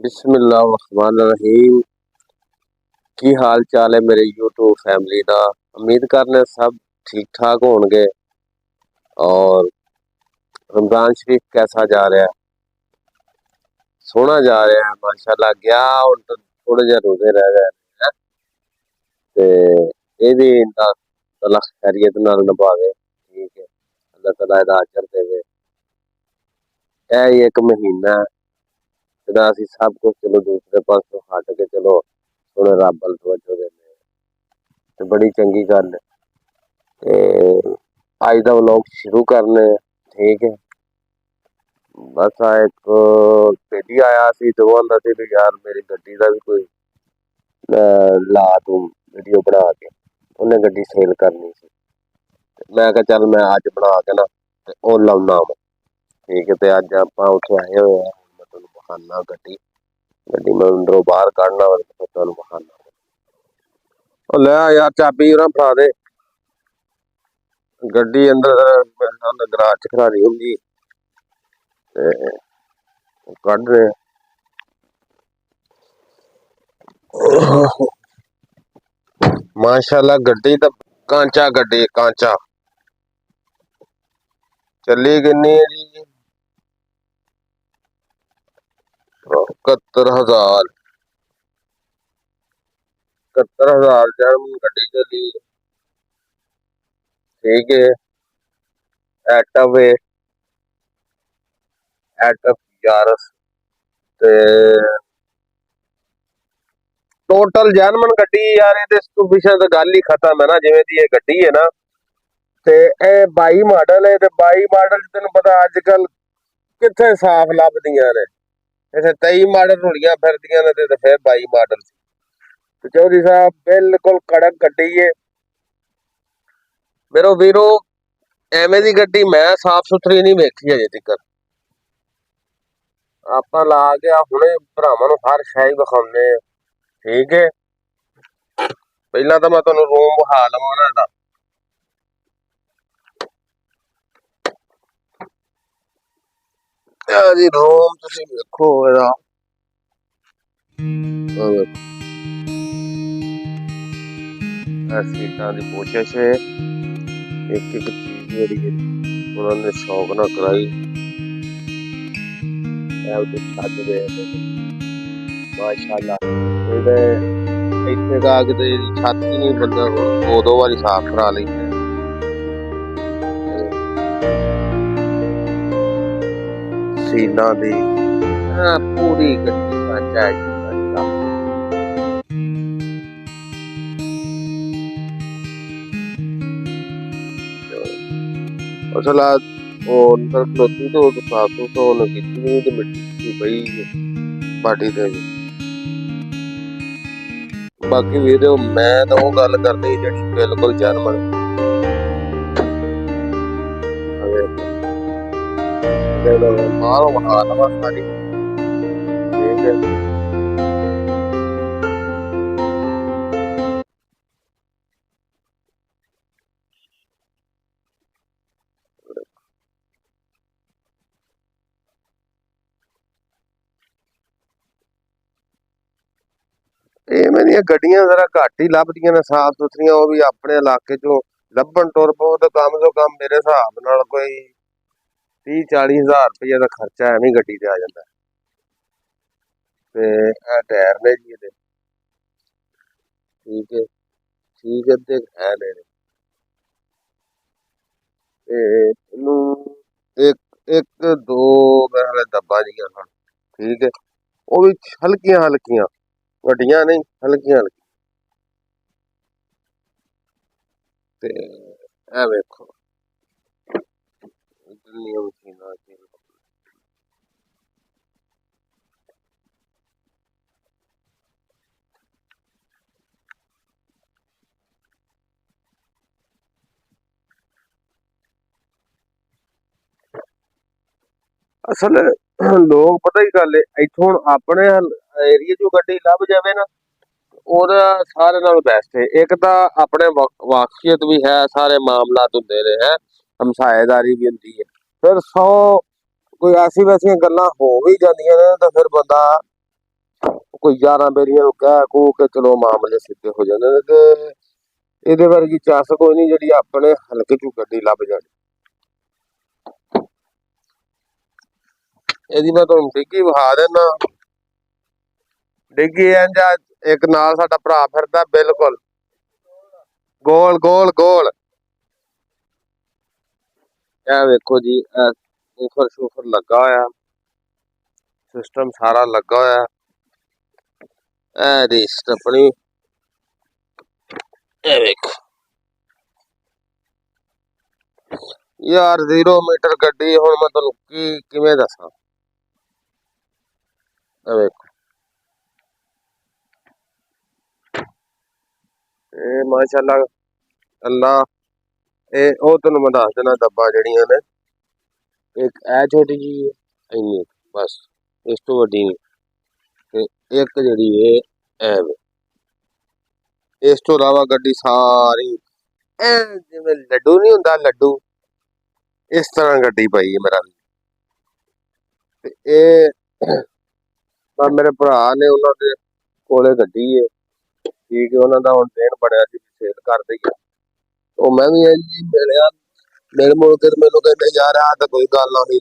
बिस्मिल्लाहिर्रहमानिर्रहीम। की हाल चाल है मेरे यूट्यूब फैमिली का। उम्मीद करने सब ठीक ठाक होंगे। और रमजान शरीफ कैसा जा रहा है? सोना जा रहा है माशाल्लाह। गया हुण तो थोड़े जे रोजे रह गए हैं ते ये भी अल्लाह खैरियत नाल निभावे। ठीक है, अल्लाह तआला दा अजर देवे। यह ही एक महीना है जिहदा असीं सब कुछ चलो दूसरे पासों हट के चलो थोड़े रब अल तवज्जो देने ते बड़ी चंगी गल है। ते अज दा व्लॉग शुरू करने। ठीक है, बस एक भेजी आया सी तो आंदा सी भी यार मेरी गड्डी का भी कोई ला तू वीडियो बना के। उन्हें गड्डी सेल करनी सी ते मैं कहा चल मैं अज बना के ना ते ओह लाउना वा। ठीक है, ते अज आपां उत्थे आए होए आ। मैं तुहानूं विखाना गड्डी। गड्डी मैं अंदरों बाहर कढना वा ते तुहानूं विखाना। ओ लै यार चाबी ना फड़ा दे। गड्डी अंदर मेरे ख्याल नाल गराज च खड़ारी होंदी ते कढ रहे। माशाल्लाह गड्डी तो कांचा गड्डी कांचा चली किन्नी है जी? 71,000 71,000 जर्मन गड्डी चली। ठीक है, एटव है, एटव यारस ते टोटल जर्मन गड्डी यार ये पिछले तो गल ही खत्म है ना। जिवें दी ये गड्डी है ना ते ए 22 मॉडल है ते 22 मॉडल तेन पता अजकल किथे साफ लभदियां ने। इत्थे 23 मॉडल रुड़ियां फिरदियां ने ते फिर 22 मॉडल। ते चौधरी साहब बिल्कुल कड़क गड्डी है मेरो वीरो। एवें दी गड्डी मैं साफ सुथरी नहीं वेखी अजे तक। आपां ला के हुणे भरावां नूं हर शै विखाउने। ठीक है, पहला तो मैं तुहानूं रूम विखा लवां ना इहदा। जी रूम तुसीं वेखो इहदा। सीटां दी कोशिश है एक एक चीज जेहड़ी उन्होंने शौक ना कराई छत दे माशाल्लाह। इत्थे का किते छत ही नहीं बंदा दो बारी साफ करा लेंदे। सीलां दी पूरी गड्डी कांचा है जी कांचा। असल वो अंदर खलोती तो साफ सुथरा उन्हें कीती नहीं तो मिट्टी पई बाटी ते। बाकी वीडियो मैं तो वो गल करनी जेहड़ी बिल्कुल जर्मन बाहरों विखा लवां सारी। ठीक है, इवें दियां गड्डियां जरा घट ही लभदियां ने साफ सुथरियां। वो भी अपने इलाके चों लभण तुर पो तो कम सो कम मेरे हिसाब नाल कोई 30-40 हज़ार रुपये का खर्चा एवें गड्डी ते आ जांदा। ते ए टायर ने जी इहदे। ठीक है, ठीक अद्धे है ने ते इनू एक एक दो मेरे दब्बा जियां हन। ठीक है, वो भी हल्कियां हल्कियां वड्डियां नहीं हल्कियां हल्कियां। ते ए वेखो इधरलियां मशीनां असल लोग पता ही गल है इत्थों अपने एरिया चो गड्डी लभ जावे ना ओहदा सारे नालों बेस्ट है। एक तो अपने वाकफियत भी है, सारे मामलात हुंदे ने है, हमसाएदारी भी हुंदी है। फिर 100 कोई ऐसी वैसी गल्लां हो भी जांदियां ने तो फिर बंदा ਕੋਈ यारां बेरियां नूं कह कूह के चलो मामले सिद्धे हो जांदे ने ते ਇਹਦੇ ਵਰਗੀ ਚੱਸ ਕੋਈ ਨਹੀਂ ਜਿਹੜੀ ਆਪਣੇ ਹਲਕੇ ਚੋਂ ਗੱਡੀ ਲੱਭ ਜਾਣੀ। ਇਹਦੀ ਮੈਂ ਤੁਹਾਨੂੰ ਡਿੱਗੀ ਵਿਖਾ ਦੇਣਾ। ਡਿੱਗੀ ਇੰਝ ਆ, ਇੱਕ ਨਾਲ ਸਾਡਾ ਭਰਾ ਫਿਰਦਾ ਬਿਲਕੁਲ ਗੋਲ ਗੋਲ ਗੋਲ। ਇਹ ਵੇਖੋ ਜੀ, ਊਫਰ ਸ਼ੂਫਰ ਲੱਗਾ ਹੋਇਆ, ਸਿਸਟਮ ਸਾਰਾ ਲੱਗਾ ਹੋਇਆ। ਇਹ ਦੀ ਸਟੱਪਣੀ, ਇਹ ਵੇਖੋ ਯਾਰ 0 ਮੀਟਰ ਗੱਡੀ। ਹੁਣ ਮੈਂ ਤੁਹਾਨੂੰ ਕਿਵੇਂ ਦੱਸਾਂ। ਇਹ ਵੇਖੋ, ਇਹ ਮਾਸ਼ਾਅੱਲਾ ਅੱਲਾ। ਇਹ ਉਹ ਤੁਹਾਨੂੰ ਮੈਂ ਦੱਸ ਦੇਣਾ ਡੱਬਾ ਜਿਹੜੀਆਂ ਨੇ, ਇੱਕ ਇਹ ਛੋਟੀ ਜੀ ਇੰਨੀ ਬਸ, ਇਸ ਤੋਂ ਵੱਡੀ ਨਹੀਂ। ਤੇ ਇੱਕ ਜਿਹੜੀ ਇਹ ਇਸ ਤੋਂ ਇਲਾਵਾ ਗੱਡੀ ਸਾਰੀ ਜਿਵੇਂ ਲੱਡੂ ਨਹੀਂ ਹੁੰਦਾ, ਲੱਡੂ ਇਸ ਤਰ੍ਹਾਂ ਗੱਡੀ ਪਈ ਹੈ ਮੇਰਾ। ਤੇ ਇਹ ਮੇਰੇ ਭਰਾ ਨੇ, ਉਹਨਾਂ ਦੇ ਕੋਲੇ ਗੱਡੀ ਹੈ, ਠੀਕ ਹੈ। ਉਹਨਾਂ ਦਾ ਹੁਣ ਦਿਨ ਬਣਿਆ ਸੀ ਸੇਲ ਕਰ ਦਈਏ। ਉਹ ਮੈਂ ਵੀ ਜੀ ਮਿਲਿਆ, ਮਿਲ ਮੁਲ ਕੇ ਮੈਨੂੰ ਕਹਿੰਦੇ ਯਾਰ ਆਹ ਤਾਂ ਕੋਈ ਗੱਲ ਨਾ ਹੋਈ,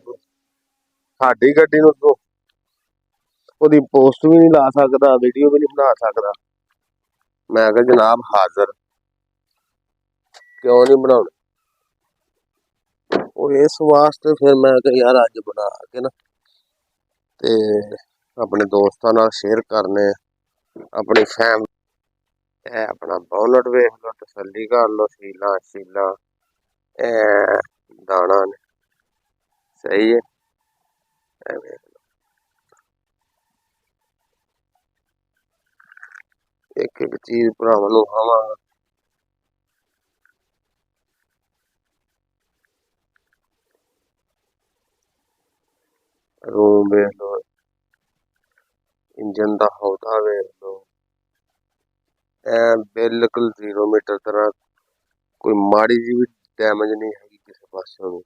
ਸਾਡੀ ਗੱਡੀ ਨੂੰ ਤੂੰ ਉਹਦੀ ਪੋਸਟ ਵੀ ਨਹੀਂ ਲਾ ਸਕਦਾ, ਵੀਡੀਓ ਵੀ ਨਹੀਂ ਬਣਾ ਸਕਦਾ। ਮੈਂ ਕਿਹਾ ਜਨਾਬ ਹਾਜ਼ਰ, ਕਿਉਂ ਨਹੀਂ ਬਣਾਉਣਾ। ਉਹ ਇਸ ਵਾਸਤੇ ਫਿਰ ਮੈਂ ਕਿਹਾ ਯਾਰ ਅੱਜ ਬਣਾ ਕੇ ਨਾ ਤੇ ਆਪਣੇ ਦੋਸਤਾਂ ਨਾਲ ਸ਼ੇਅਰ ਕਰਨੇ, ਆਪਣੀ ਫੈਮਿਲੀ। ਇਹ ਆਪਣਾ ਬੋਨਟ ਵੇਖ ਲਓ, ਤਸੱਲੀ ਕਰ ਲਓ, ਸੀਲਾਂ ਸ਼ੀਲਾਂ ਦਾਣਾ ਨੇ ਸਹੀ ਹੈ। ਇਹ ਵੇਖ ਲਓ, ਇੱਕ ਇੱਕ ਚੀਜ਼ ਭਰਾਵਾਂ ਨੂੰ ਖਾਵਾਂਗਾ। रूम वेख लो, इंजन का हौदा वेख लो, बिल्कुल 0 मीटर तरह कोई माड़ी जी भी डैमेज नहीं है किसी पासों भी।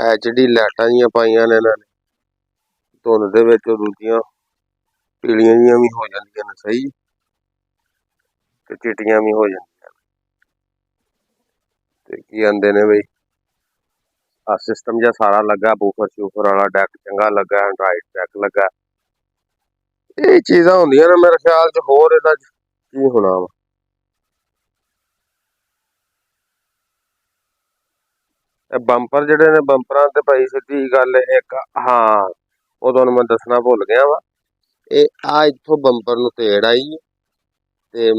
एचडी लाइटां जियां पाइयां ने इन्हां ने, धुंद दे विच दूजियां पीलियां जियां भी हो जांदियां ने सही, ते चिट्टियां भी हो जांदियां ने। ते की आंदे ने बई सिस्टम जिहा सारा लगा, बूफर शूफर वाला डैक चंगा लगा, एंड्राइड डैक लगा। ये चीज़ां होंदियां ने मेरे ख्याल च, होर इहदा की होना वा। बंपर जिहड़े ने, बंपरां ते भाई सीधी गल एक, हाँ वो तुहानूं मैं दसना भुल गया वा। ਇਹ ਆ ਇੱਥੋਂ ਬੰਪਰ ਨੂੰ ਤੇੜ ਆਈ ਤੇ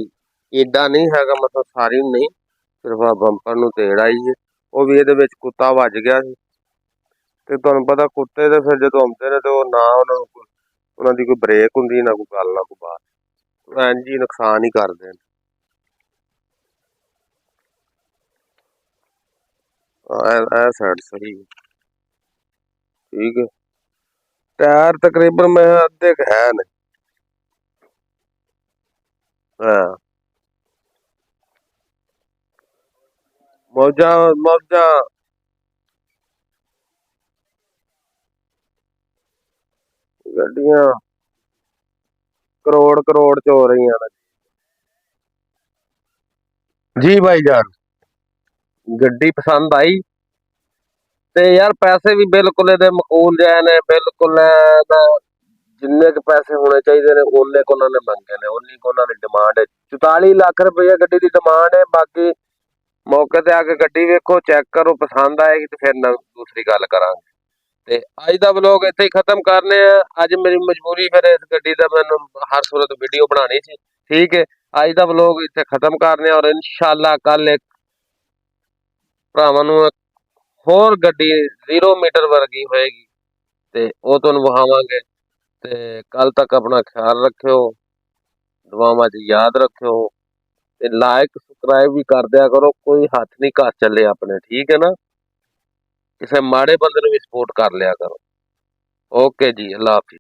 ਏਡਾ ਨਹੀਂ ਹੈਗਾ, ਮਤਲਬ ਸਾਰੀ ਨਹੀਂ, ਸਿਰਫ ਆ ਬੰਪਰ ਨੂੰ ਤੇੜ ਆਈ ਹੈ। ਉਹ ਵੀ ਇਹਦੇ ਵਿੱਚ ਕੁੱਤਾ ਵੱਜ ਗਿਆ ਸੀ। ਤੇ ਤੁਹਾਨੂੰ ਪਤਾ ਕੁੱਤੇ ਤੇ ਫਿਰ ਜਦੋਂ ਆਉਂਦੇ ਨੇ ਤੇ ਉਹ ਨਾ ਉਹਨਾਂ ਦੀ ਕੋਈ ਬ੍ਰੇਕ ਹੁੰਦੀ, ਨਾ ਕੋਈ ਗੱਲ ਨਾ ਕੋਈ ਬਾਤ, ਇੰਝ ਹੀ ਨੁਕਸਾਨ ਹੀ ਕਰਦੇ ਨੇ। ਇਹ ਸਾਈਡ ਸਹੀ ਠੀਕ ਹੈ। टायर तकरीबन में अद्धे है ने, मौजा मौजा गड्डियां करोड़ करोड़ च हो रही हैं जी भाईजान। गड्डी पसंद आई ते यार पैसे भी बिल्कुल ਇਹਦੇ ਮਕੂਲ ਜਿਹੇ ਨੇ, ਬਿਲਕੁਲ ਜਿੰਨੇ ਕੁ ਪੈਸੇ ਹੋਣੇ ਚਾਹੀਦੇ ਨੇ ਉਹਨੇ ਕੁ ਉਹਨਾਂ ਨੇ ਮੰਗੇ ਨੇ, ਉਨੀ ਕੁ ਉਹਨਾਂ ਦੀ ਡਿਮਾਂਡ ਹੈ। 44 ਲੱਖ ਰੁਪਏ ਗੱਡੀ ਦੀ ਡਿਮਾਂਡ ਹੈ। ਬਾਕੀ ਮੌਕੇ ਤੇ ਆ ਕੇ ਗੱਡੀ ਵੇਖੋ, ਚੈੱਕ ਕਰੋ, ਪਸੰਦ ਆਏਗੀ ਤੇ ਫਿਰ ਦੂਸਰੀ ਗੱਲ ਕਰਾਂਗੇ। ਤੇ ਅੱਜ ਦਾ ਵਲੋਗ ਇੱਥੇ ਹੀ ਖਤਮ ਕਰਨੇ ਆ। ਅੱਜ ਮੇਰੀ ਮਜਬੂਰੀ ਫਿਰ ਇਸ ਗੱਡੀ ਦਾ ਮੈਨੂੰ ਹਰ ਸੂਰਤ ਵੀਡੀਓ ਬਣਾਉਣੀ ਸੀ, ਠੀਕ ਹੈ। ਅੱਜ ਦਾ ਵਲੋਗ ਇੱਥੇ ਖਤਮ ਕਰਨੇ ਔਰ ਇਨਸ਼ਾਅੱਲਾ ਕੱਲ ਇੱਕ ਭਰਾਵਾਂ ਨੂੰ ਹੋਰ ਗੱਡੀ 0 मीटर वर्गी होएगी ते वो तुहानूं विखावांगे। ते कल तक अपना ख्याल रखियो, दुआवां च याद रखियो ते लाइक सबसक्राइब भी कर दिया करो। कोई हथ नहीं घर चले अपने, ठीक है ना। किसी माड़े बंदे नूं भी सपोर्ट कर लिया करो। ओके जी, अल्लाह हाफिज़।